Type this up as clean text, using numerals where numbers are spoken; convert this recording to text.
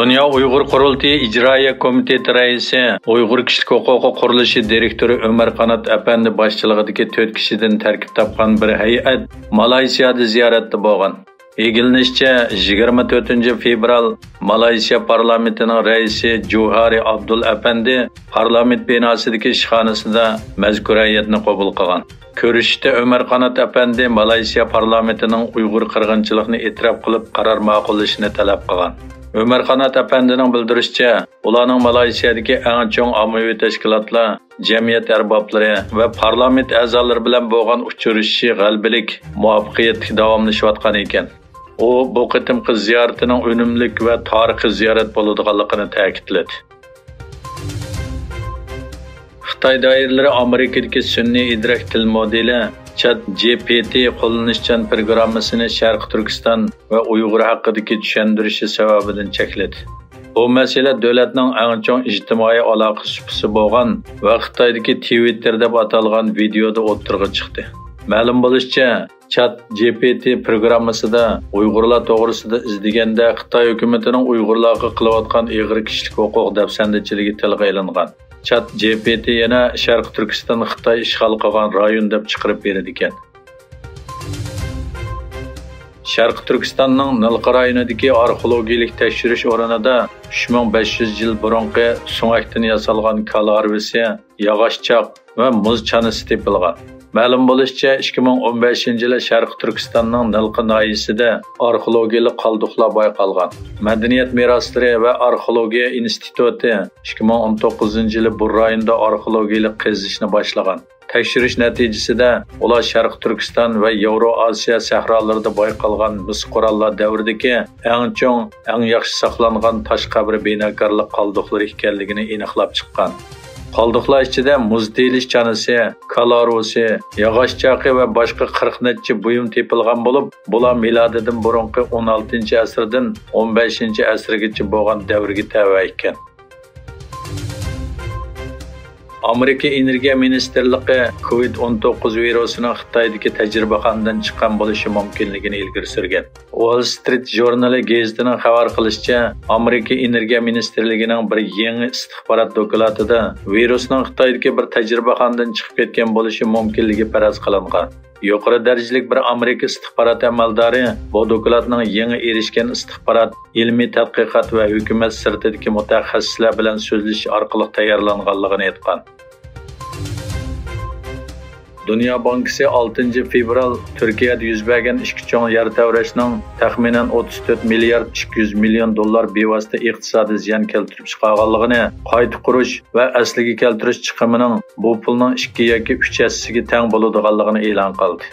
Dünya Uyghur Qurultayı İcraiya Komiteti Raisi, Uyghur Kişilik Huquqi Qurilishi direktori Ömer Qanat Efendi boshchiligidagi 4 kishidan tarkib topgan bir hay'at Malayziyada ziyoratda bo'lgan. Egilishicha 24 fevral Malayziya parlamentining raisi Johari Abdul Efendi parlament binosidagi ishxonasida mazkur hay'atni qabul qilgan. Ko'rishda Ömer Qanat Efendi Malayziya parlamentining Uyg'ur qirg'inchiligini e'tirof qilib qaror ma'qullashini talab qilgan. Ömer Qanat Efendining bildirishicha, ularning Malayziyadagi eng chong ommaviy tashkilotlar, jamiyat arboblari va parlament a'zolari bilan bo'lgan uchrashishi g'albilik, muvaffaqiyatli davomlashayotgan ekan. U bu qitimqi ziyoratining unumli va tarixiy ziyorat bo'ladiganligini ta'kidladi. Xitoy doiralari Amerikadagi sun'iy idrok til modeli ChatGPT qo'llanishchan programmasini Sharq Turkiston va Uyg'ur haqidagi tushuntirishi sababidan chekladi. Bu masala davlatning eng chong ijtimoiy aloqa supasi bo'lgan va Xitoydagi Twitter deb atalgan videoda o'tirg'i chiqdi. Ma'lum bo'lishicha, ChatGPT programmasida Uyg'urlar to'g'risida izlaganda Xitoy hukumatining Uyg'urlarga qilayotgan ig'ir kishilik huquq dafsandichiligi tilga ilingan. ChatGPT yana Sharq Turkiston Xitoy ishg'ol qilgan rayon deb chiqarib beradi ekan. Sharq Turkistonning Nilqi rayonidagi arxeologik tekshirish o'rnida 3500 yil burungi so'ngakdan yasalgan kal harvisi, yog'ochchoq va muz chanisi topilgan. Ma'lum bo'lishicha, 2015-yili Sharq Turkistonning Nilqi noyisida arxeologik qoldiqlar bayqalgan. Madaniyat meroslari va arxeologiya instituti 2019-yili bu rayonda arxeologik qazishni boshlagan. Tekshirish natijasida ular Sharq Turkiston va Yevroasiya sahrolarida bayqalgan mis qurollar davridagi eng chong, eng yaxshi saqlangan tosh qabri binokorlik qoldiqlari ekanligini aniqlab chiqqan. Qoldiqlar ichida muz telish chanisi, kalarusi, yog'och chaqi va boshqa 40 necha buyum tepilgan bo'lib, bular milodidan burungi 16-asrdan 15-asrgacha bo'lgan davrga tava ekan. Amerika Energiya Ministerligi COVID-19 virusining Xitoydagi tajribaxonadan chiqqan bo'lishi mumkinligini ilgari surgan. Wall Street jurnali gazetining xabar qilishicha, Amerika Energiya Ministerligining bir yangi istixborot dokladida virusning Xitoydagi bir tajribaxonadan chiqib ketgan bo'lishi mumkinligi faraz qilingan. Yuqori darajalik bir Amerika istixborot amaldori bu dokladning yangi erishgan istixborot, ilmiy tadqiqot va hukumat sirtidagi mutaxassislar bilan so'zlash orqali tayyorlanganligini aytgan. Dünya Bankası 6 fevral Türkiye'de yüz bergan ishki chong yer tevrashning taxminan 34 milliard 200 milyon dollar bevosita iqtisodiy ziyon keltirib chiqarganligini, qayta qurish va asliga keltirish chiqimining bu pulning 2 yoki 3 hissasiga teng bo'ladiganligini e'lon qildi.